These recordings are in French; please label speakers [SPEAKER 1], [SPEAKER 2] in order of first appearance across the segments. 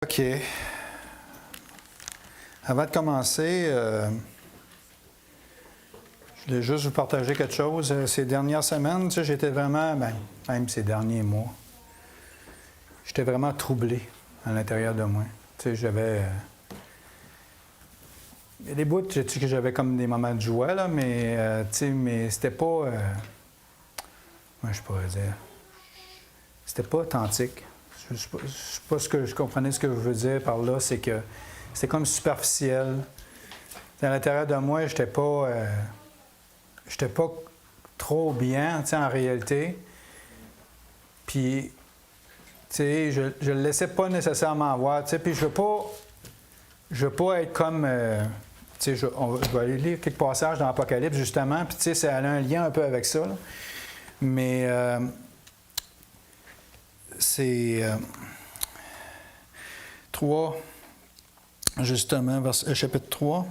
[SPEAKER 1] OK. Avant de commencer, je voulais juste vous partager quelque chose. Ces dernières semaines, j'étais vraiment, même ces derniers mois, j'étais vraiment troublé à l'intérieur de moi. J'avais... il y a des bouts que j'avais comme des moments de joie, là, mais c'était pas... moi, je pourrais dire... C'était pas authentique. Je ne sais pas ce que je comprenais ce que je veux dire par là, c'est que c'était comme superficiel. À l'intérieur de moi, j'étais pas trop bien, en réalité. Puis, je le laissais pas nécessairement voir, puis je veux pas être comme, je vais aller lire quelques passages dans l'Apocalypse, justement, puis ça a un lien un peu avec ça, là. Mais c'est 3, justement, chapitre 3.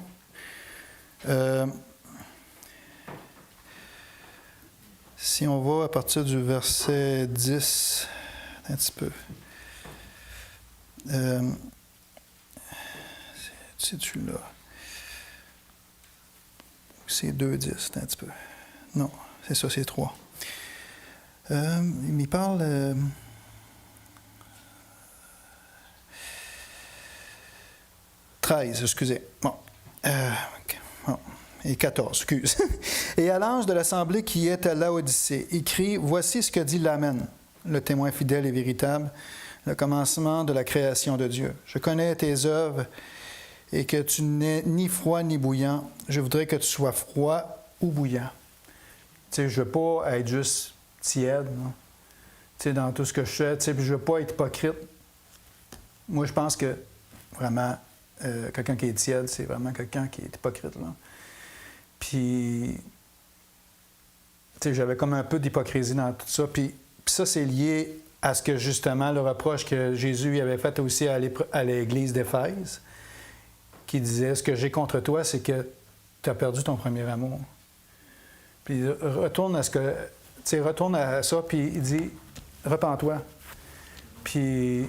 [SPEAKER 1] Si on va à partir du verset 10, un petit peu. C'est-tu là? C'est 2,10, un petit peu. Non, c'est ça, c'est 3. Il m'y parle... 13, excusez. Bon. Bon. Et 14, excuse. Et à l'ange de l'assemblée qui est à Laodicée, écrit, « Voici ce que dit l'Amen, le témoin fidèle et véritable, le commencement de la création de Dieu. Je connais tes œuvres et que tu n'es ni froid ni bouillant. Je voudrais que tu sois froid ou bouillant. » Je ne veux pas être juste tiède, dans tout ce que je fais. Puis je ne veux pas être hypocrite. Moi, je pense que vraiment... quelqu'un qui est tiède, c'est vraiment quelqu'un qui est hypocrite, là. Puis, j'avais comme un peu d'hypocrisie dans tout ça. Puis ça, c'est lié à ce que, justement, le reproche que Jésus avait fait aussi à l'église d'Éphèse, qui disait, « Ce que j'ai contre toi, c'est que tu as perdu ton premier amour. » Puis retourne à ça, puis il dit, « Repens-toi. » Puis...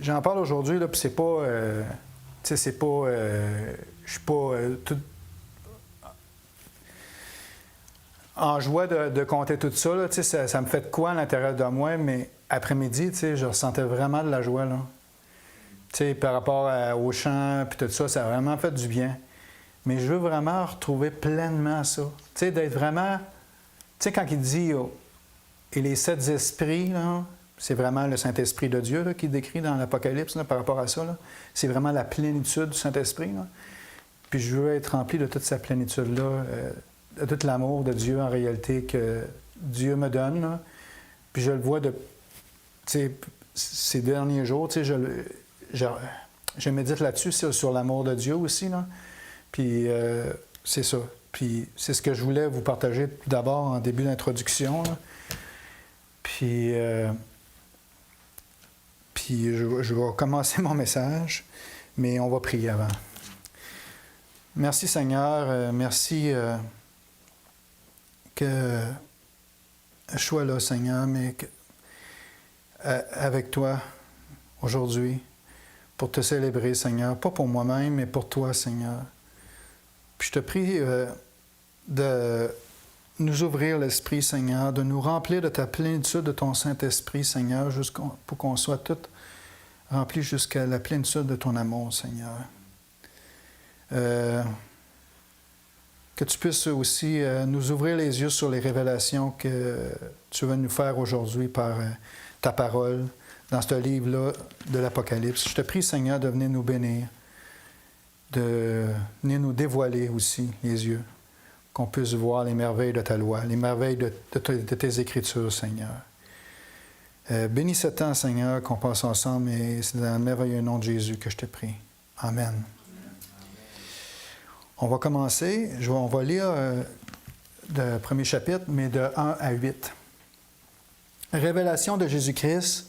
[SPEAKER 1] j'en parle aujourd'hui, là, puis c'est pas... je suis pas tout... en joie de compter tout ça, là, ça me fait de quoi à l'intérieur de moi, mais après-midi, je ressentais vraiment de la joie, là. Par rapport au chant, puis tout ça, ça a vraiment fait du bien. Mais je veux vraiment retrouver pleinement ça. D'être vraiment... quand il dit « Et les 7 esprits, là... » C'est vraiment le Saint-Esprit de Dieu là, qui décrit dans l'Apocalypse là, par rapport à ça. Là. C'est vraiment la plénitude du Saint-Esprit. Là. Puis je veux être rempli de toute sa plénitude-là, de tout l'amour de Dieu en réalité que Dieu me donne. Là. Puis je le vois ces derniers jours, je médite là-dessus, sur l'amour de Dieu aussi. Là. Puis c'est ça. Puis c'est ce que je voulais vous partager tout d'abord en début d'introduction. Là. Puis je vais commencer mon message, mais on va prier avant. Merci Seigneur, merci que je sois là Seigneur, mais avec toi aujourd'hui pour te célébrer Seigneur, pas pour moi-même, mais pour toi Seigneur. Puis je te prie de nous ouvrir l'esprit Seigneur, de nous remplir de ta plénitude de ton Saint-Esprit Seigneur, pour qu'on soit tous remplis jusqu'à la plénitude de ton amour, Seigneur. Que tu puisses aussi nous ouvrir les yeux sur les révélations que tu veux nous faire aujourd'hui par ta parole dans ce livre-là de l'Apocalypse. Je te prie, Seigneur, de venir nous bénir, de venir nous dévoiler aussi les yeux, qu'on puisse voir les merveilles de ta loi, les merveilles de tes Écritures, Seigneur. Bénis ce temps, Seigneur, qu'on passe ensemble, et c'est dans le merveilleux nom de Jésus que je te prie. Amen. On va commencer. On va lire le premier chapitre, mais de 1 à 8. Révélation de Jésus-Christ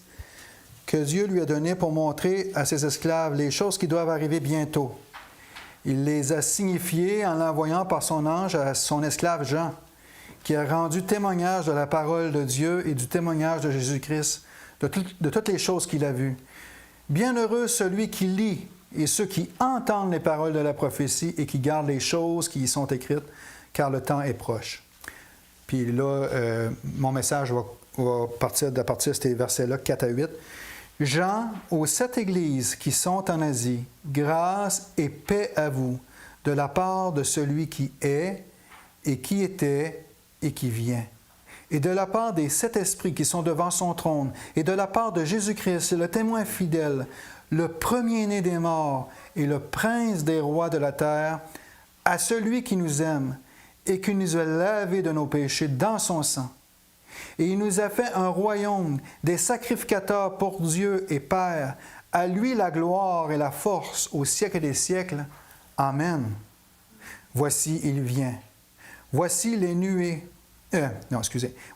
[SPEAKER 1] que Dieu lui a donnée pour montrer à ses esclaves les choses qui doivent arriver bientôt. Il les a signifiées en l'envoyant par son ange à son esclave Jean, qui a rendu témoignage de la parole de Dieu et du témoignage de Jésus-Christ, de toutes les choses qu'il a vues. Bienheureux celui qui lit et ceux qui entendent les paroles de la prophétie et qui gardent les choses qui y sont écrites, car le temps est proche. Puis là, mon message va partir de ces versets-là, 4 à 8. Jean, aux 7 églises qui sont en Asie, grâce et paix à vous, de la part de celui qui est, et qui était, et qui vient. Et de la part des 7 esprits qui sont devant son trône, et de la part de Jésus-Christ, le témoin fidèle, le premier-né des morts et le prince des rois de la terre, à celui qui nous aime et qui nous a lavés de nos péchés dans son sang. Et il nous a fait un royaume, des sacrificateurs pour Dieu et Père. À lui la gloire et la force au siècle des siècles. Amen. Voici, il vient. Voici les nuées.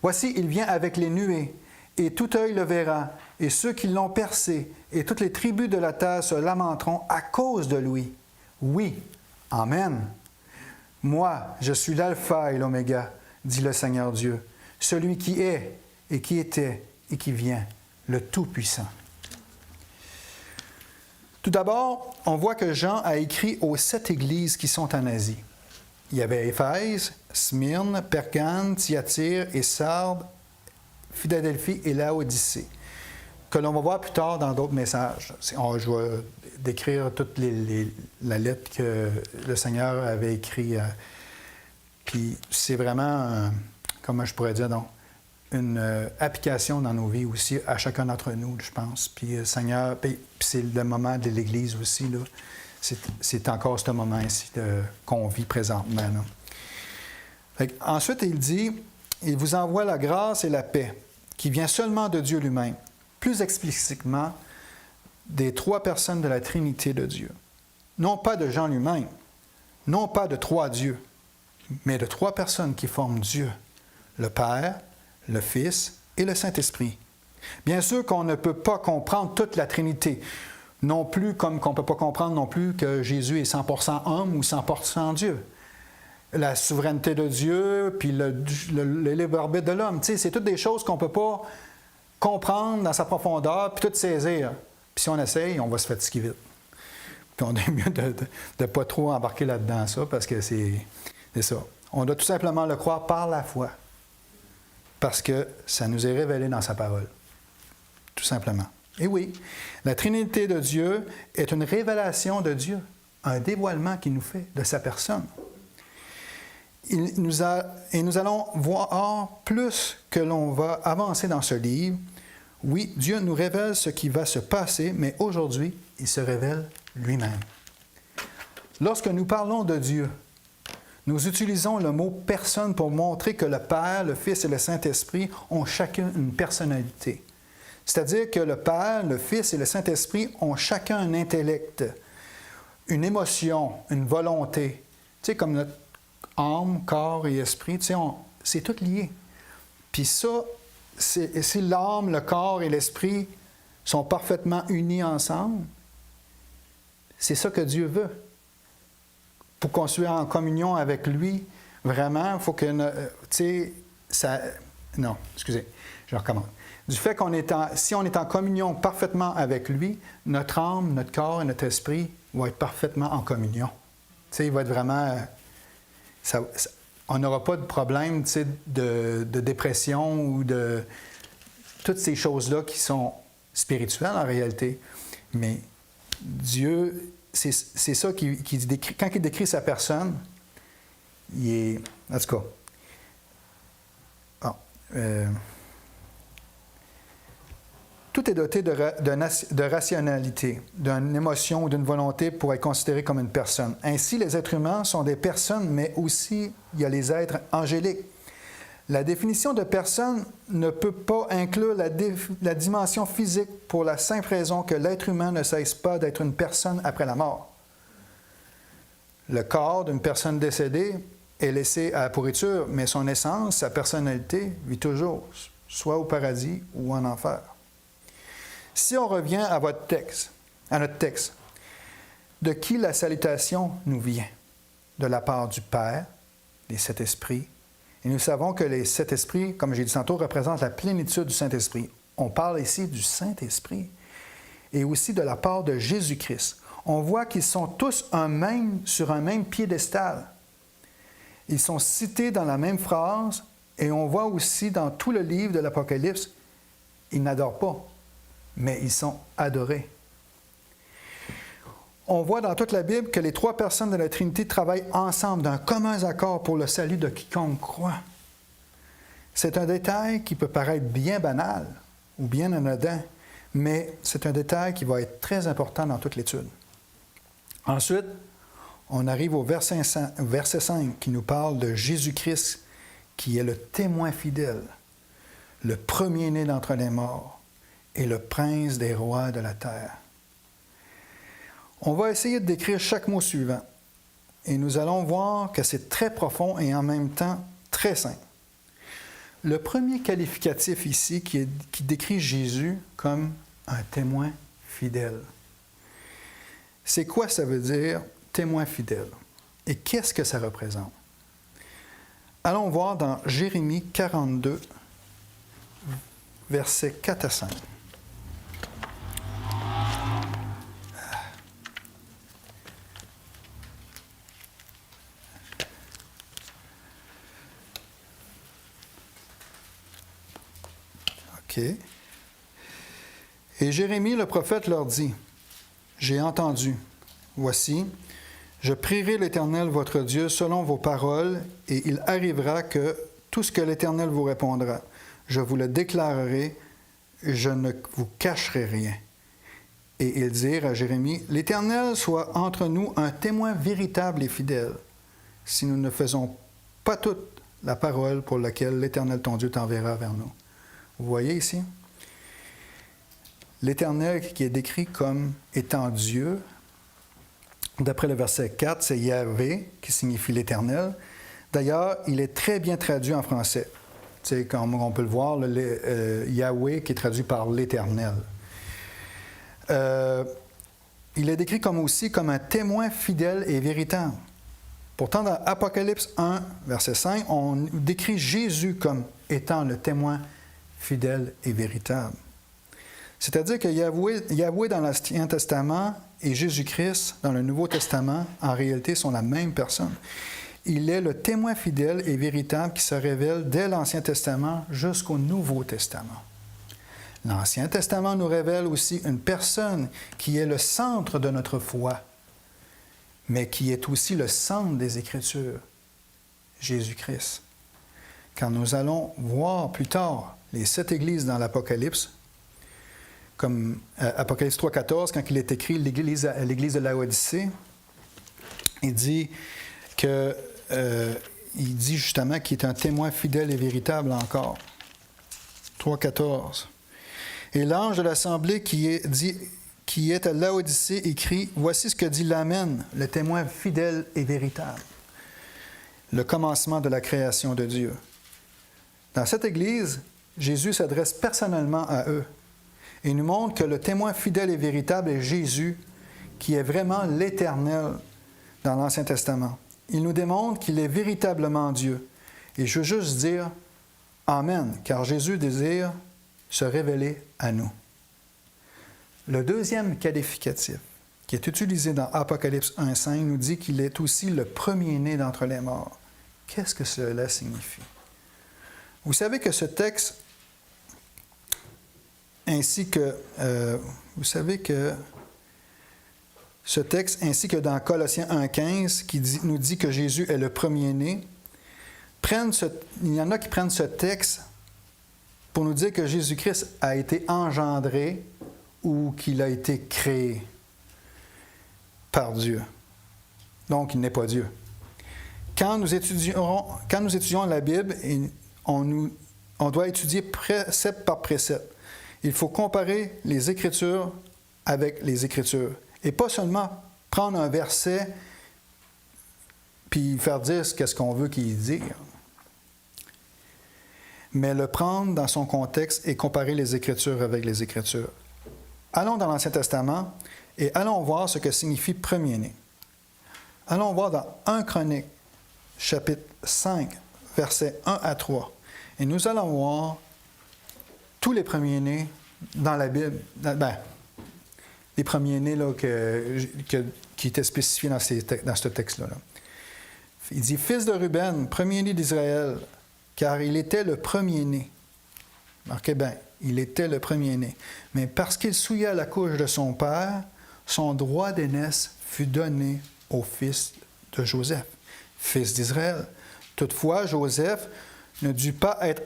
[SPEAKER 1] Voici, il vient avec les nuées, et tout œil le verra, et ceux qui l'ont percé, et toutes les tribus de la terre se lamenteront à cause de lui. Oui. Amen. Moi, je suis l'alpha et l'oméga, dit le Seigneur Dieu, celui qui est, et qui était, et qui vient, le Tout-Puissant. Tout d'abord, on voit que Jean a écrit aux 7 églises qui sont en Asie. Il y avait Éphèse, Smyrne, Pergame, Thyatire et Sardes, Philadelphie et Laodicée, que l'on va voir plus tard dans d'autres messages. Je vais décrire toute la lettre que le Seigneur avait écrite. Puis c'est vraiment, comment je pourrais dire, donc, une application dans nos vies aussi, à chacun d'entre nous, je pense. Puis Seigneur, puis c'est le moment de l'Église aussi, là. C'est encore ce moment ici qu'on vit présentement. Ensuite, il dit, il vous envoie la grâce et la paix, qui vient seulement de Dieu lui-même, plus explicitement des 3 personnes de la Trinité de Dieu. Non pas de Jean lui-même, non pas de 3 dieux, mais de 3 personnes qui forment Dieu, le Père, le Fils et le Saint-Esprit. Bien sûr qu'on ne peut pas comprendre toute la Trinité, non plus comme qu'on ne peut pas comprendre non plus que Jésus est 100% homme ou 100% Dieu. La souveraineté de Dieu, puis le libre arbitre de l'homme, c'est toutes des choses qu'on ne peut pas comprendre dans sa profondeur, puis tout saisir. Puis si on essaye, on va se fatiguer vite. Puis on est mieux de ne pas trop embarquer là-dedans, ça, parce que c'est ça. On doit tout simplement le croire par la foi, parce que ça nous est révélé dans sa parole, tout simplement. Et oui, la Trinité de Dieu est une révélation de Dieu, un dévoilement qu'il nous fait de sa personne. Et nous allons voir plus que l'on va avancer dans ce livre. Oui, Dieu nous révèle ce qui va se passer, mais aujourd'hui, il se révèle lui-même. Lorsque nous parlons de Dieu, nous utilisons le mot « personne » pour montrer que le Père, le Fils et le Saint-Esprit ont chacun une personnalité. C'est-à-dire que le Père, le Fils et le Saint-Esprit ont chacun un intellect, une émotion, une volonté. Tu sais, comme notre âme, corps et esprit, tu sais, c'est tout lié. Puis ça, si l'âme, le corps et l'esprit sont parfaitement unis ensemble, c'est ça que Dieu veut. Pour qu'on soit en communion avec lui, vraiment, il faut que... tu sais, non, excusez, je recommence. Du fait si on est en communion parfaitement avec lui, notre âme, notre corps et notre esprit vont être parfaitement en communion. Tu sais, il va être vraiment... on n'aura pas de problème, tu sais, de dépression ou de... toutes ces choses-là qui sont spirituelles en réalité. Mais Dieu, c'est ça qu'il décrit. Quand il décrit sa personne, il est... En tout cas... tout est doté de rationalité, d'une émotion ou d'une volonté pour être considéré comme une personne. Ainsi, les êtres humains sont des personnes, mais aussi il y a les êtres angéliques. La définition de personne ne peut pas inclure la dimension physique pour la simple raison que l'être humain ne cesse pas d'être une personne après la mort. Le corps d'une personne décédée est laissé à la pourriture, mais son essence, sa personnalité, vit toujours, soit au paradis ou en enfer. Si on revient à notre texte, de qui la salutation nous vient? De la part du Père, des 7 esprits. Et nous savons que les 7 esprits, comme j'ai dit tantôt, représentent la plénitude du Saint-Esprit. On parle ici du Saint-Esprit et aussi de la part de Jésus-Christ. On voit qu'ils sont tous sur un même piédestal. Ils sont cités dans la même phrase et on voit aussi dans tout le livre de l'Apocalypse, ils n'adorent pas, mais ils sont adorés. On voit dans toute la Bible que les trois personnes de la Trinité travaillent ensemble d'un commun accord pour le salut de quiconque croit. C'est un détail qui peut paraître bien banal ou bien anodin, mais c'est un détail qui va être très important dans toute l'étude. Ensuite, on arrive au verset 5 qui nous parle de Jésus-Christ qui est le témoin fidèle, le premier-né d'entre les morts et le prince des rois de la terre. On va essayer de décrire chaque mot suivant et nous allons voir que c'est très profond et en même temps très simple. Le premier qualificatif ici qui décrit Jésus comme un témoin fidèle. C'est quoi ça veut dire, témoin fidèle? Et qu'est-ce que ça représente? Allons voir dans Jérémie 42, versets 4 à 5. OK. Et Jérémie le prophète leur dit, « J'ai entendu. Voici, je prierai l'Éternel votre Dieu selon vos paroles, et il arrivera que tout ce que l'Éternel vous répondra, je vous le déclarerai, je ne vous cacherai rien. » Et ils dirent à Jérémie, « L'Éternel soit entre nous un témoin véritable et fidèle, si nous ne faisons pas toute la parole pour laquelle l'Éternel ton Dieu t'enverra vers nous. » Vous voyez ici? L'Éternel qui est décrit comme étant Dieu, d'après le verset 4, c'est Yahvé, qui signifie l'Éternel. D'ailleurs, il est très bien traduit en français. C'est comme on peut le voir, Yahweh qui est traduit par l'Éternel. Il est décrit aussi comme un témoin fidèle et véritable. Pourtant, dans Apocalypse 1, verset 5, on décrit Jésus comme étant le témoin fidèle et véritable. C'est-à-dire que Yahweh dans l'Ancien Testament et Jésus-Christ dans le Nouveau Testament, en réalité, sont la même personne. Il est le témoin fidèle et véritable qui se révèle dès l'Ancien Testament jusqu'au Nouveau Testament. L'Ancien Testament nous révèle aussi une personne qui est le centre de notre foi, mais qui est aussi le centre des Écritures, Jésus-Christ. Quand nous allons voir plus tard les 7 églises dans l'Apocalypse, comme Apocalypse 3,14, quand il est écrit l'église de Laodicée, il dit justement qu'il est un témoin fidèle et véritable encore. 3,14. Et l'ange de l'assemblée qui est à Laodicée écrit, « Voici ce que dit l'Amen, le témoin fidèle et véritable. » Le commencement de la création de Dieu. Dans cette église, Jésus s'adresse personnellement à eux et nous montre que le témoin fidèle et véritable est Jésus, qui est vraiment l'Éternel dans l'Ancien Testament. Il nous démontre qu'il est véritablement Dieu. Et je veux juste dire Amen, car Jésus désire se révéler à nous. Le deuxième qualificatif, qui est utilisé dans Apocalypse 1,5, nous dit qu'il est aussi le premier-né d'entre les morts. Qu'est-ce que cela signifie? Vous savez que ce texte, ainsi que dans Colossiens 1,15, qui nous dit que Jésus est le premier-né, il y en a qui prennent ce texte pour nous dire que Jésus-Christ a été engendré ou qu'il a été créé par Dieu. Donc, il n'est pas Dieu. Quand nous étudions la Bible, on doit étudier précepte par précepte. Il faut comparer les Écritures avec les Écritures. Et pas seulement prendre un verset puis faire dire ce qu'on veut qu'il dise, mais le prendre dans son contexte et comparer les Écritures avec les Écritures. Allons dans l'Ancien Testament et allons voir ce que signifie premier-né. Allons voir dans 1 Chronique, chapitre 5, versets 1 à 3. Et nous allons voir tous les premiers-nés dans la Bible, les premiers-nés là, qui étaient spécifiés dans ce texte-là. Là. Il dit « Fils de Ruben, premier-né d'Israël, car il était le premier-né. » Marquez bien, il était le premier-né. Mais parce qu'il souilla la couche de son père, son droit d'aînesse fut donné au fils de Joseph, fils d'Israël. Toutefois, Joseph ne dut pas être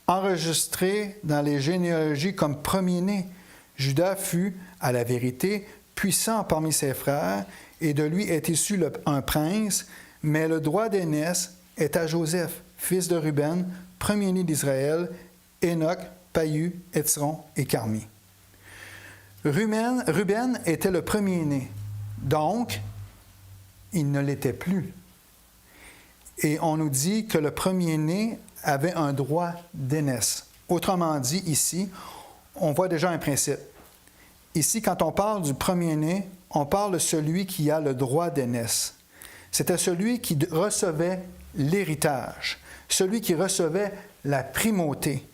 [SPEAKER 1] enregistré dans les généalogies comme premier-né. Judas fut, à la vérité, puissant parmi ses frères, et de lui est issu un prince, mais le droit d'aînesse est à Joseph, fils de Ruben, premier-né d'Israël, Enoch, Païu, Étron et Carmi. Ruben était le premier-né, donc il ne l'était plus. Et on nous dit que le premier-né avait un droit d'aînesse. Autrement dit, ici, on voit déjà un principe. Ici, quand on parle du premier-né, on parle de celui qui a le droit d'aînesse. C'était celui qui recevait l'héritage, celui qui recevait la primauté.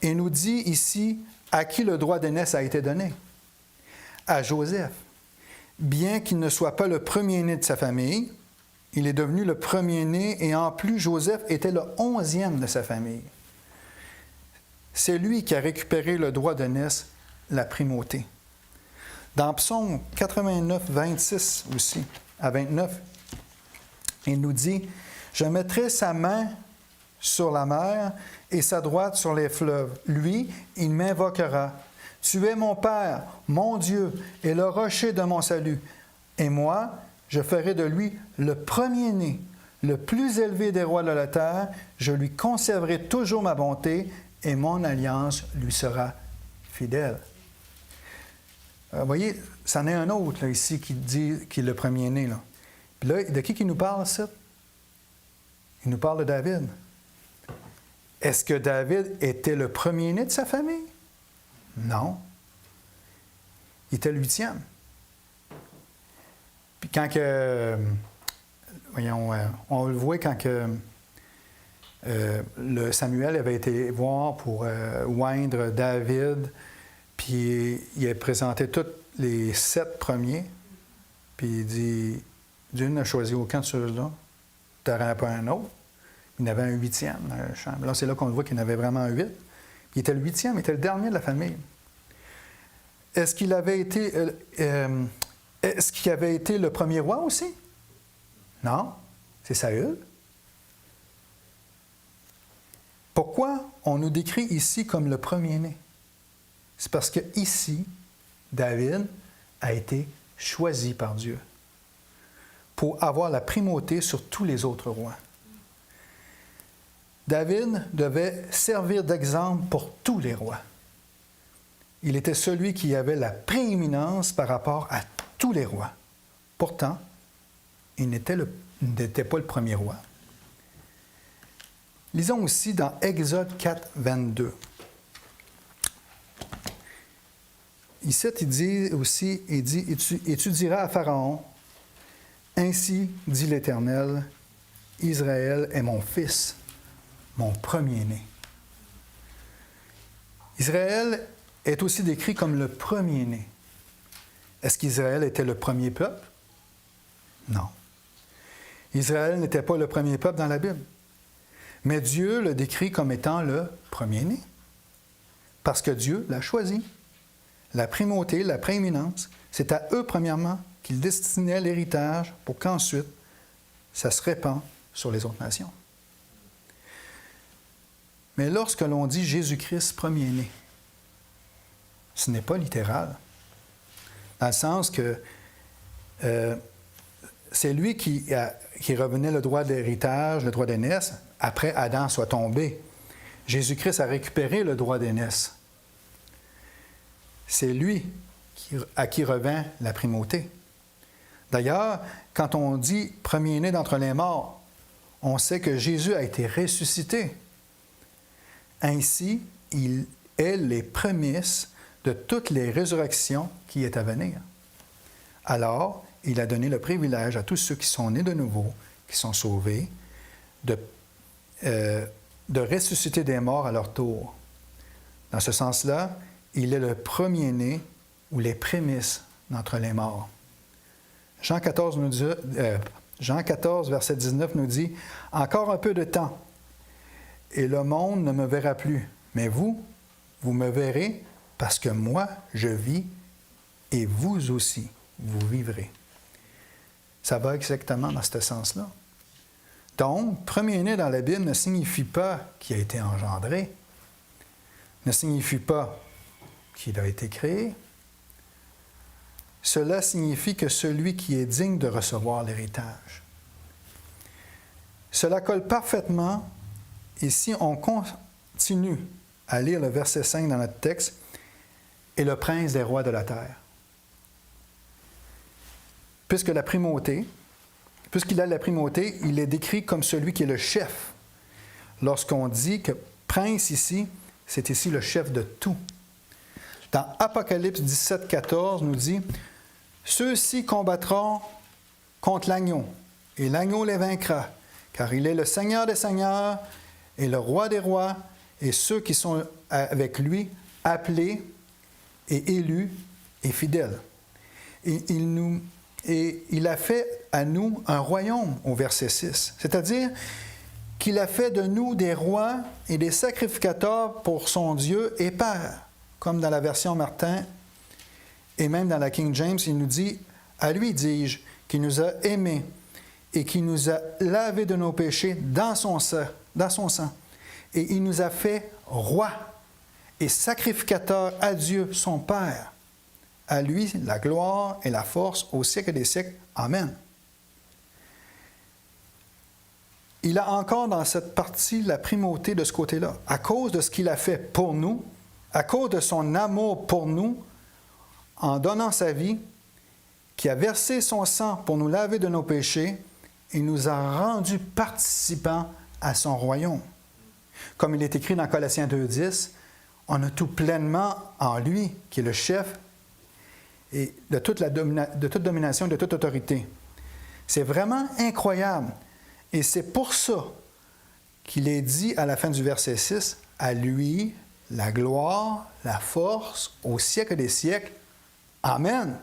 [SPEAKER 1] Et nous dit ici à qui le droit d'aînesse a été donné. À Joseph. Bien qu'il ne soit pas le premier-né de sa famille, il est devenu le premier-né et en plus, Joseph était le 11e de sa famille. C'est lui qui a récupéré le droit d'aînesse, la primauté. Dans Psaume 89, 26 aussi, à 29, il nous dit « Je mettrai sa main sur la mer et sa droite sur les fleuves. Lui, il m'invoquera. Tu es mon Père, mon Dieu, et le rocher de mon salut. Et moi, je ferai de lui le premier-né, le plus élevé des rois de la terre. Je lui conserverai toujours ma bonté, et mon alliance lui sera fidèle. » Vous voyez, c'en est un autre là, ici qui dit qu'il est le premier-né. Là. Puis là, de qui nous parle, ça? Il nous parle de David. Est-ce que David était le premier-né de sa famille? Non. Il était le 8e. Puis quand que... voyons, on le voit quand que le Samuel avait été voir pour oindre David, puis il a présenté tous les 7 premiers, puis il dit, Dieu n'a choisi aucun de ceux-là, tu n'aurais pas un autre. Il y en avait un 8e dans la chambre. Là, c'est là qu'on voit qu'il y en avait vraiment un 8. Il était le 8e, il était le dernier de la famille. Est-ce qu'il avait été le premier roi aussi? Non, c'est Saül. Pourquoi on nous décrit ici comme le premier-né? C'est parce que ici, David a été choisi par Dieu pour avoir la primauté sur tous les autres rois. David devait servir d'exemple pour tous les rois. Il était celui qui avait la prééminence par rapport à tous les rois. Pourtant, il n'était pas le premier roi. Lisons aussi dans Exode 4, 22. Ici, il dit aussi, et tu diras à Pharaon, « Ainsi dit l'Éternel, Israël est mon fils, mon premier-né. » Israël est aussi décrit comme le premier-né. Est-ce qu'Israël était le premier peuple? Non. Israël n'était pas le premier peuple dans la Bible. Mais Dieu le décrit comme étant le premier-né. Parce que Dieu l'a choisi. La primauté, la prééminence, c'est à eux, premièrement, qu'il destinait l'héritage pour qu'ensuite, ça se répand sur les autres nations. Mais lorsque l'on dit Jésus-Christ premier-né, ce n'est pas littéral. Dans le sens que c'est lui qui revenait le droit d'héritage, le droit d'aînesse, après Adam soit tombé. Jésus-Christ a récupéré le droit d'aînesse. C'est lui à qui revint la primauté. D'ailleurs, quand on dit « premier-né d'entre les morts », on sait que Jésus a été ressuscité. Ainsi, il est les prémices de toutes les résurrections qui est à venir. Alors, il a donné le privilège à tous ceux qui sont nés de nouveau, qui sont sauvés, de ressusciter des morts à leur tour. Dans ce sens-là, il est le premier-né ou les prémices d'entre les morts. Jean 14, verset 19 nous dit « Encore un peu de temps, et le monde ne me verra plus, mais vous me verrez, parce que moi, je vis, et vous aussi, vous vivrez. » Ça va exactement dans ce sens-là. Donc, premier-né dans la Bible ne signifie pas qu'il a été engendré, ne signifie pas qu'il a été créé. Cela signifie que celui qui est digne de recevoir l'héritage. Cela colle parfaitement, et si on continue à lire le verset 5 dans notre texte, « est le prince des rois de la terre ». Puisqu'il a la primauté, il est décrit comme celui qui est le chef. Lorsqu'on dit que prince ici, c'est ici le chef de tout. Dans Apocalypse 17, 14, nous dit « Ceux-ci combattront contre l'agneau, et l'agneau les vaincra, car il est le Seigneur des seigneurs et le roi des rois, et ceux qui sont avec lui, appelés et élus et fidèles. » Et il a fait à nous un royaume, au verset 6. C'est-à-dire qu'il a fait de nous des rois et des sacrificateurs pour son Dieu et Père. Comme dans la version Martin et même dans la King James, il nous dit « À lui, dis-je, qui nous a aimés et qui nous a lavés de nos péchés dans son sang. Et il nous a fait rois et sacrificateurs à Dieu, son Père. À lui, la gloire et la force au siècle des siècles. Amen. » Il a encore dans cette partie la primauté de ce côté-là. À cause de ce qu'il a fait pour nous, à cause de son amour pour nous, en donnant sa vie, qui a versé son sang pour nous laver de nos péchés, il nous a rendus participants à son royaume. Comme il est écrit dans Colossiens 2,10, on a tout pleinement en lui, qui est le chef et de toute domination, de toute autorité. C'est vraiment incroyable. Et c'est pour ça qu'il est dit à la fin du verset 6, « À lui, la gloire, la force, au siècle des siècles. Amen. »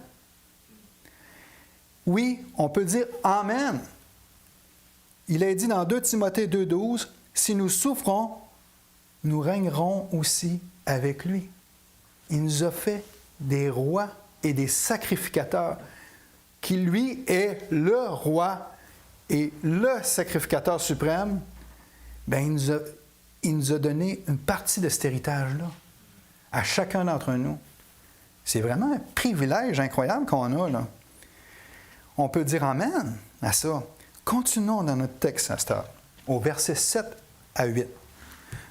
[SPEAKER 1] Oui, on peut dire « Amen ». Il est dit dans 2 Timothée 2,12, « Si nous souffrons, nous régnerons aussi avec lui. » Il nous a fait des rois et des sacrificateurs, qui lui est le roi et le sacrificateur suprême. Bien, il nous a donné une partie de cet héritage-là à chacun d'entre nous. C'est vraiment un privilège incroyable qu'on a, là. On peut dire Amen à ça. Continuons dans notre texte à cette heure, au verset 7 à 8.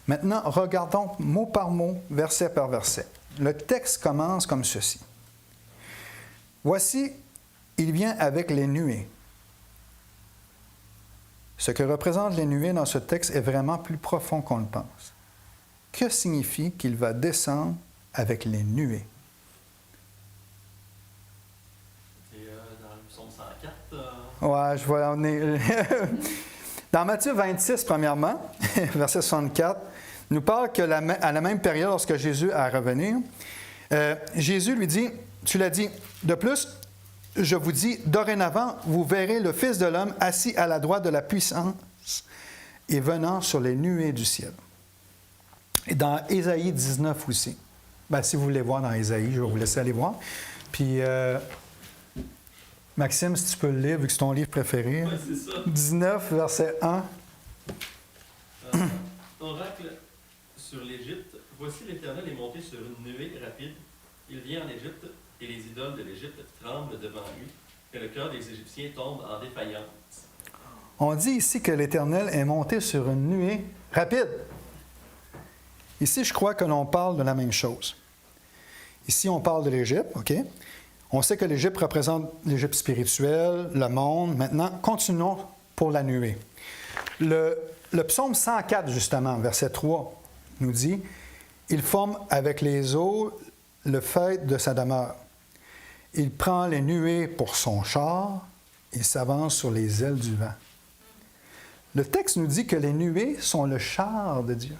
[SPEAKER 1] Maintenant, regardons mot par mot, verset par verset. Le texte commence comme ceci. « Voici, il vient avec les nuées. » Ce que représentent les nuées dans ce texte est vraiment plus profond qu'on le pense. Que signifie qu'il va descendre avec les nuées?
[SPEAKER 2] C'est dans le psaume 104.
[SPEAKER 1] Ouais, je vois. Dans Matthieu 26, premièrement, verset 64, nous parle qu'à la même période, lorsque Jésus a revenir, Jésus lui dit, tu l'as dit, de plus, je vous dis, dorénavant, vous verrez le Fils de l'homme assis à la droite de la puissance et venant sur les nuées du ciel. Et dans Ésaïe 19 aussi. Bien, si vous voulez voir dans Ésaïe, je vais vous laisser aller voir. Puis, Maxime, si tu peux le lire, vu que c'est ton livre préféré.
[SPEAKER 2] Oui, c'est ça.
[SPEAKER 1] 19, verset 1.
[SPEAKER 2] Oracle sur l'Égypte. Voici l'Éternel est monté sur une nuée rapide. Il vient en Égypte, et les idoles de l'Égypte tremblent devant lui, et le cœur des Égyptiens tombe en défaillance.
[SPEAKER 1] On dit ici que l'Éternel est monté sur une nuée rapide. Ici, je crois que l'on parle de la même chose. Ici, on parle de l'Égypte, OK? On sait que l'Égypte représente l'Égypte spirituelle, le monde. Maintenant, continuons pour la nuée. Le psaume 104, justement, verset 3, nous dit « Il forme avec les eaux le faîte de sa demeure. Il prend les nuées pour son char, il s'avance sur les ailes du vent. » Le texte nous dit que les nuées sont le char de Dieu.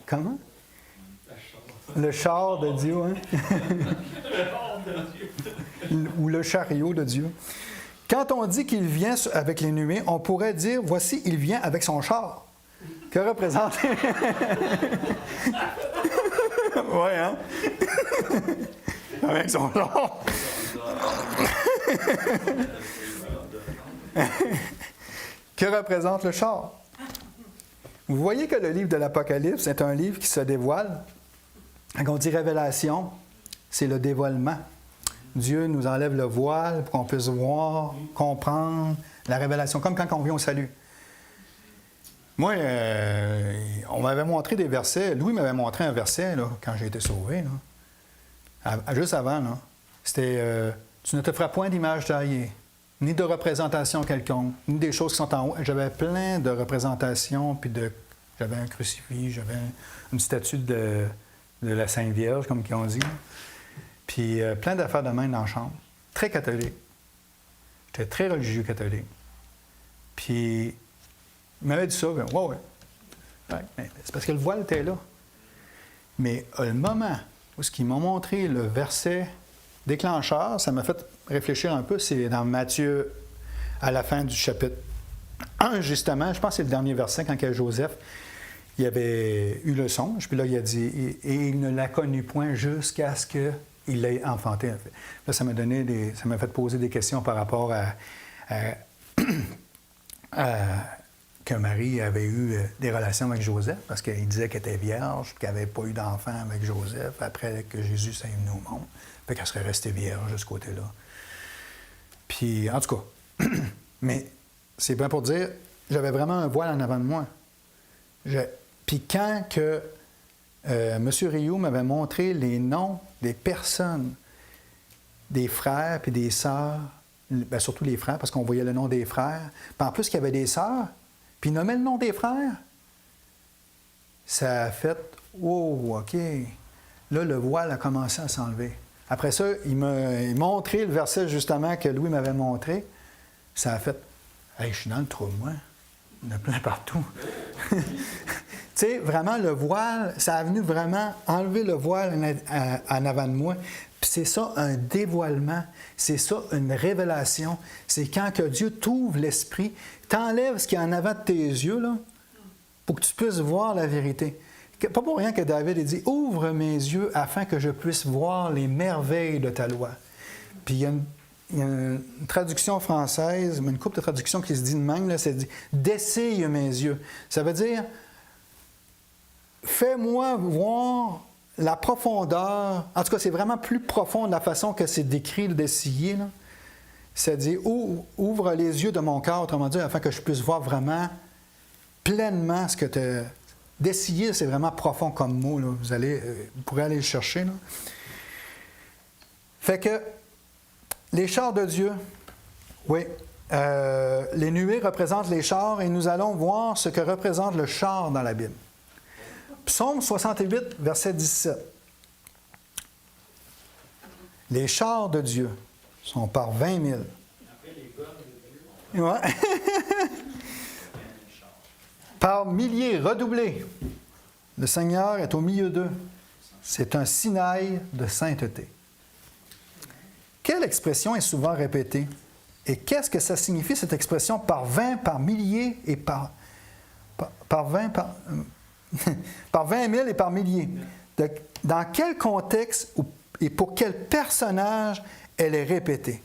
[SPEAKER 1] Comment? Le char de Dieu, hein? Ou le chariot de Dieu. Quand on dit qu'il vient avec les nuées, on pourrait dire, voici, il vient avec son char. Que représente... Oui, hein? Avec son char. Que représente le char? Vous voyez que le livre de l'Apocalypse est un livre qui se dévoile. Quand on dit révélation, c'est le dévoilement. Dieu nous enlève le voile pour qu'on puisse voir, comprendre la révélation, comme quand on vient au salut. Moi, on m'avait montré des versets. Louis m'avait montré un verset là, quand j'ai été sauvé. Là. Juste avant, là. C'était tu ne te feras point d'image taillée, ni de représentation quelconque, ni des choses qui sont en haut. J'avais plein de représentations, puis j'avais un crucifix, j'avais une statue de la Sainte Vierge, comme on dit. Puis plein d'affaires de main dans la chambre. Très catholique. J'étais très religieux catholique. Puis il m'avait dit ça, ouais. Ouais, c'est parce que le voile était là. Mais le moment où ce qu'ils m'ont montré le verset déclencheur, ça m'a fait réfléchir un peu, c'est dans Matthieu, à la fin du chapitre 1, justement, je pense que c'est le dernier verset, quand il y a Joseph, il avait eu le songe, puis là, il a dit, et il ne l'a connu point jusqu'à ce qu'il l'ait enfanté. Là, ça m'a fait poser des questions par rapport que Marie avait eu des relations avec Joseph, parce qu'il disait qu'elle était vierge, qu'elle n'avait pas eu d'enfant avec Joseph, après que Jésus s'est venu au monde. Fait qu'elle serait restée vierge de ce côté-là. Puis, en tout cas, mais c'est bien pour dire, j'avais vraiment un voile en avant de moi. Puis quand que M. Rioux m'avait montré les noms des personnes, des frères puis des sœurs, bien, surtout les frères, parce qu'on voyait le nom des frères, puis en plus qu'il y avait des sœurs, puis il nommait le nom des frères, ça a fait « Oh, OK! » Là, le voile a commencé à s'enlever. Après ça, il m'a montré le verset justement que Louis m'avait montré. Ça a fait « Hey, je suis dans le trou, moi. Il y en a plein partout. » Tu sais, vraiment, le voile, ça a venu vraiment enlever le voile en avant de moi. Puis c'est ça, un dévoilement. C'est ça, une révélation. C'est quand que Dieu t'ouvre l'esprit, t'enlève ce qui est en avant de tes yeux, là, pour que tu puisses voir la vérité. Pas pour rien que David a dit « Ouvre mes yeux afin que je puisse voir les merveilles de ta loi. » Puis il y a une traduction française, mais une couple de traductions qui se dit de même, là, c'est dit « Dessille mes yeux ». Ça veut dire « Fais-moi voir la profondeur ». En tout cas, c'est vraiment plus profond de la façon que c'est décrit, le dessiller. C'est-à-dire « Ouvre les yeux de mon cœur », autrement dit, afin que je puisse voir vraiment pleinement ce que tu... Dessiller, c'est vraiment profond comme mot. Là. Vous pourrez aller le chercher. Là. Fait que les chars de Dieu, oui, les nuées représentent les chars et nous allons voir ce que représente le char dans la Bible. Psaume 68, verset 17. Les chars de Dieu sont par 20 000. Ouais. Par milliers, redoublés. Le Seigneur est au milieu d'eux. C'est un Sinaï de sainteté. Quelle expression est souvent répétée? Et qu'est-ce que ça signifie, cette expression par 20, par milliers et par 20, par 20 000 et par milliers? Dans quel contexte et pour quel personnage elle est répétée?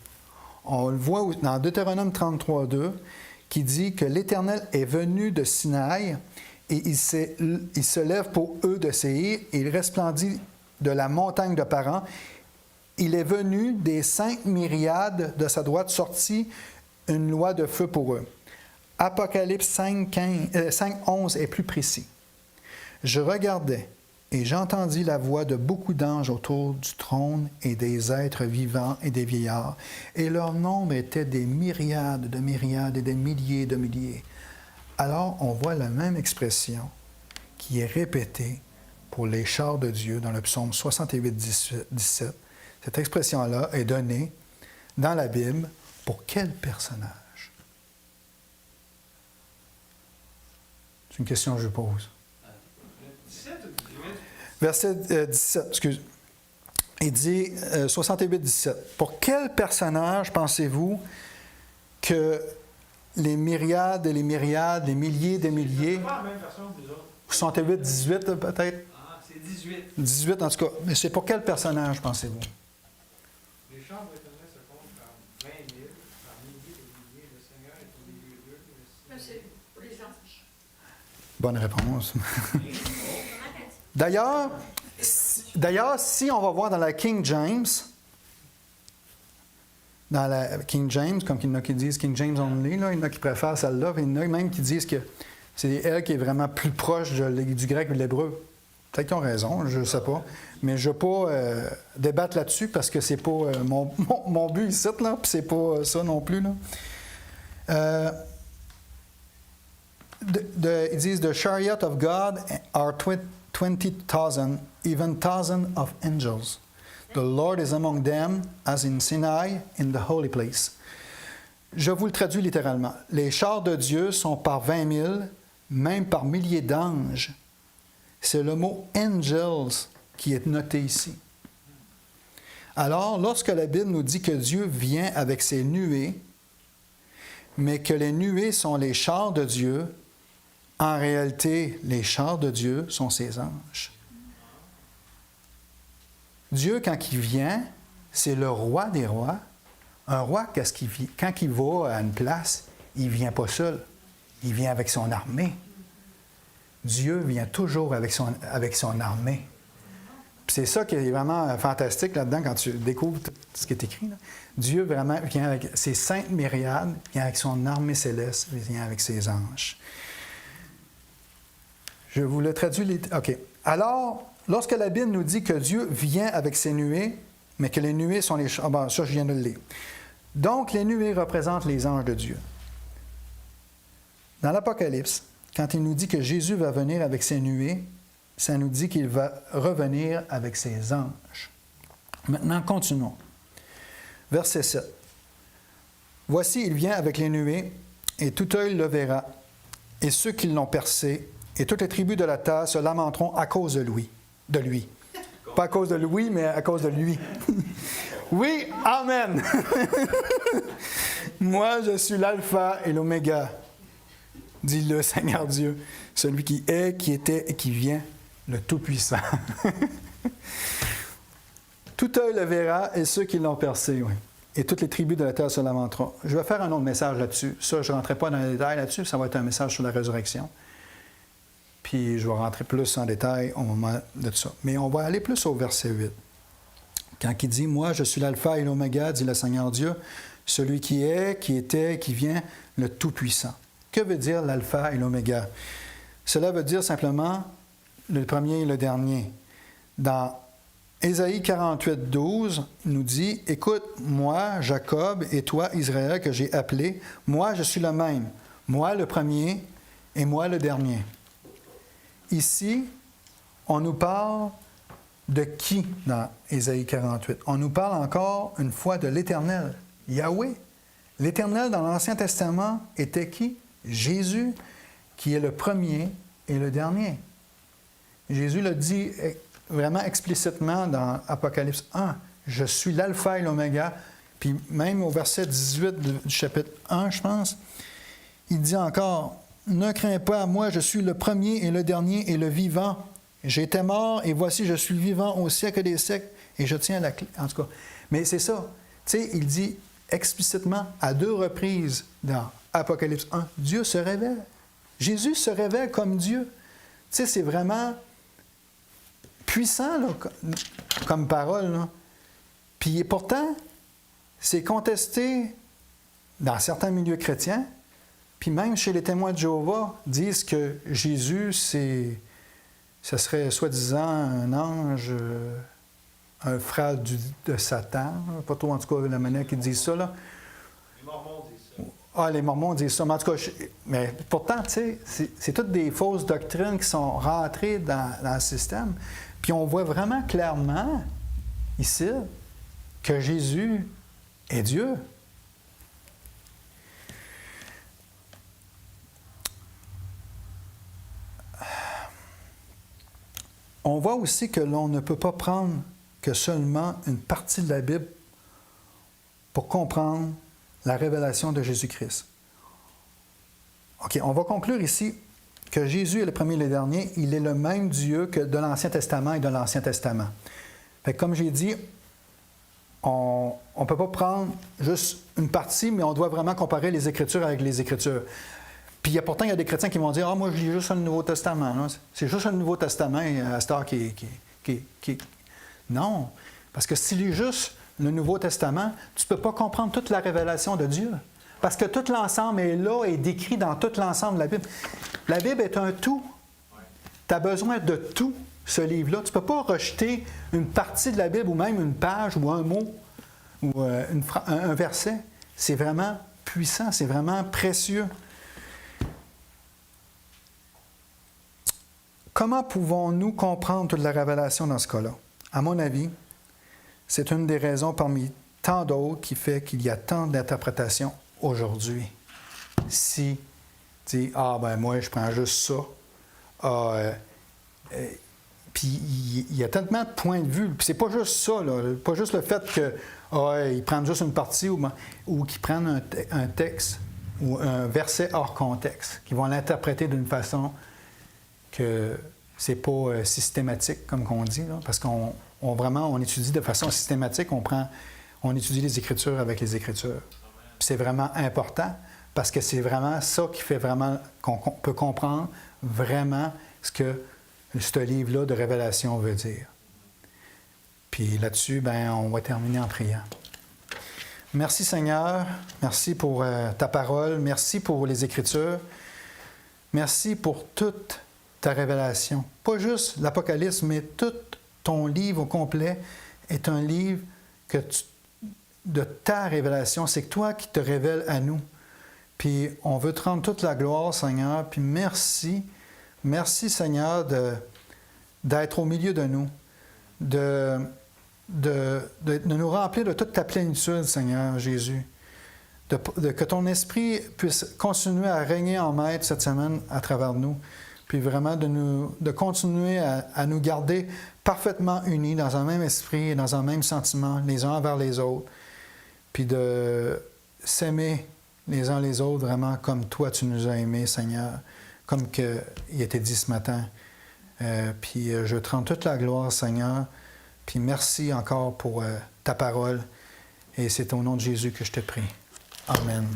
[SPEAKER 1] On le voit dans Deutéronome 33, 2, qui dit que l'Éternel est venu de Sinaï et il se lève pour eux de Séhir et il resplendit de la montagne de Paran. Il est venu des 5 myriades de sa droite, sorti une loi de feu pour eux. Apocalypse 5, 11 est plus précis. Je regardais et j'entendis la voix de beaucoup d'anges autour du trône et des êtres vivants et des vieillards, et leur nombre était des myriades de myriades et des milliers de milliers. Alors on voit la même expression qui est répétée pour les chars de Dieu dans le psaume 68, 17. Cette expression-là est donnée dans la Bible pour quel personnage? C'est une question que je pose. Verset 17, excuse. Il dit, 68, 17. Pour quel personnage pensez-vous que les myriades et les myriades, les milliers des milliers...
[SPEAKER 3] C'est pas la même version que les autres.
[SPEAKER 1] 68, 18 peut-être?
[SPEAKER 3] Ah, c'est 18.
[SPEAKER 1] 18 en tout cas. Mais c'est pour quel personnage pensez-vous?
[SPEAKER 3] Les chambres éternelles se comptent par 20 000, par milliers et milliers. Le Seigneur est au milieu d'eux.
[SPEAKER 4] C'est pour les anges.
[SPEAKER 1] Bonne réponse. D'ailleurs, si on va voir dans la King James, comme il y en a qui disent King James only, là, il y en a qui préfèrent celle-là, puis il y en a même qui disent que c'est elle qui est vraiment plus proche du grec ou de l'hébreu. Peut-être qu'ils ont raison, je ne sais pas. Mais je ne vais pas débattre là-dessus parce que c'est pas mon but ici, là, puis c'est pas ça non plus. Là. Ils disent The chariot of God are 20,000, even thousands of angels. The Lord is among them, as in Sinai, in the holy place. Je vous le traduis littéralement. Les chars de Dieu sont par 20 000, même par milliers d'anges. C'est le mot angels qui est noté ici. Alors, lorsque la Bible nous dit que Dieu vient avec ses nuées, mais que les nuées sont les chars de Dieu, en réalité, les chars de Dieu sont ses anges. Dieu, quand il vient, c'est le roi des rois. Un roi, quand il va à une place, il ne vient pas seul. Il vient avec son armée. Dieu vient toujours avec son armée. Puis c'est ça qui est vraiment fantastique là-dedans quand tu découvres tout ce qui est écrit. Là. Dieu vraiment vient avec ses saintes myriades, vient avec son armée céleste, vient avec ses anges. Je vous le traduis. OK. Alors, lorsque la Bible nous dit que Dieu vient avec ses nuées, mais que les nuées sont les... Ah ben, ça, je viens de le lire. Donc, les nuées représentent les anges de Dieu. Dans l'Apocalypse, quand il nous dit que Jésus va venir avec ses nuées, ça nous dit qu'il va revenir avec ses anges. Maintenant, continuons. Verset 7. Voici, il vient avec les nuées, et tout œil le verra, et ceux qui l'ont percé, et toutes les tribus de la terre se lamenteront à cause de lui. Pas à cause de lui, mais à cause de lui. Oui, amen. Moi, je suis l'alpha et l'oméga, dit le Seigneur Dieu, celui qui est, qui était et qui vient, le Tout-Puissant. Tout œil le verra et ceux qui l'ont percé, oui. Et toutes les tribus de la terre se lamenteront. Je vais faire un autre message là-dessus. Ça, je ne rentrerai pas dans les détails là-dessus. Ça va être un message sur la résurrection. Puis je vais rentrer plus en détail au moment de ça. Mais on va aller plus au verset 8. Quand il dit « Moi, je suis l'alpha et l'oméga, dit le Seigneur Dieu, celui qui est, qui était, qui vient, le Tout-Puissant. » Que veut dire l'alpha et l'oméga? Cela veut dire simplement le premier et le dernier. Dans Ésaïe 48, 12, il nous dit « Écoute, moi, Jacob, et toi, Israël, que j'ai appelé, moi, je suis le même, moi le premier et moi le dernier. » Ici, on nous parle de qui dans Ésaïe 48? On nous parle encore une fois de l'Éternel, Yahweh. L'Éternel dans l'Ancien Testament était qui? Jésus, qui est le premier et le dernier. Jésus le dit vraiment explicitement dans Apocalypse 1. Je suis l'alpha et l'oméga. Puis même au verset 18 du chapitre 1, je pense, il dit encore, « Ne crains pas, moi je suis le premier et le dernier et le vivant. J'étais mort et voici je suis vivant au siècle des siècles et je tiens la clé. » En tout cas, mais c'est ça. Tu sais, il dit explicitement à 2 reprises dans Apocalypse 1, Dieu se révèle. Jésus se révèle comme Dieu. Tu sais, c'est vraiment puissant là, comme parole. Là. Puis pourtant, c'est contesté dans certains milieux chrétiens. Puis même chez les témoins de Jéhovah, disent que Jésus, ce serait soi-disant un ange, un frère de Satan. Pas trop en tout cas la manière qu'ils disent ça. Là.
[SPEAKER 3] Les Mormons disent ça.
[SPEAKER 1] Ah, les Mormons disent ça. Mais en tout cas, mais pourtant, tu sais, c'est toutes des fausses doctrines qui sont rentrées dans le système. Puis on voit vraiment clairement ici que Jésus est Dieu. on voit aussi que l'on ne peut pas prendre que seulement une partie de la Bible pour comprendre la révélation de Jésus-Christ. OK, on va conclure ici que Jésus est le premier et le dernier. Il est le même Dieu que de l'Ancien Testament et de l'Ancien Testament. Fait que comme j'ai dit, on ne peut pas prendre juste une partie, mais on doit vraiment comparer les Écritures avec les Écritures. Puis pourtant, il y a des chrétiens qui vont dire « Ah, moi, je lis juste le Nouveau Testament. » C'est juste le Nouveau Testament à cette heure qui... Non, parce que si tu lis juste le Nouveau Testament, tu ne peux pas comprendre toute la révélation de Dieu. Parce que tout l'ensemble est là, est décrit dans tout l'ensemble de la Bible. La Bible est un tout. Tu as besoin de tout, ce livre-là. Tu ne peux pas rejeter une partie de la Bible ou même une page ou un mot ou un verset. C'est vraiment puissant, c'est vraiment précieux. Comment pouvons-nous comprendre toute la révélation dans ce cas-là? À mon avis, c'est une des raisons parmi tant d'autres qui fait qu'il y a tant d'interprétations aujourd'hui. Si tu dis « Ah, ben moi, je prends juste ça. Puis il y a tellement de points de vue. Puis c'est pas juste ça, là. Pas juste le fait qu'ils prennent juste une partie ou qu'ils prennent un texte ou un verset hors contexte, qu'ils vont l'interpréter d'une façon que c'est pas systématique, comme on dit, là, parce qu'on étudie de façon systématique, on étudie les Écritures avec les Écritures. Puis c'est vraiment important, parce que c'est vraiment ça qui fait vraiment qu'on peut comprendre vraiment ce que ce livre-là de Révélation veut dire. Puis là-dessus, on va terminer en priant. Merci Seigneur, merci pour ta parole, merci pour les Écritures, merci pour toute ta révélation. Pas juste l'Apocalypse, mais tout ton livre au complet est un livre de ta révélation. C'est toi qui te révèles à nous. Puis on veut te rendre toute la gloire, Seigneur. Puis merci Seigneur d'être au milieu de nous, de nous remplir de toute ta plénitude, Seigneur Jésus. Que ton esprit puisse continuer à régner en maître cette semaine à travers nous. Puis vraiment de continuer à nous garder parfaitement unis dans un même esprit et dans un même sentiment, les uns envers les autres. Puis de s'aimer les uns les autres vraiment comme toi tu nous as aimés, Seigneur, comme il était dit ce matin. Puis je te rends toute la gloire, Seigneur. Puis merci encore pour ta parole. Et c'est au nom de Jésus que je te prie. Amen.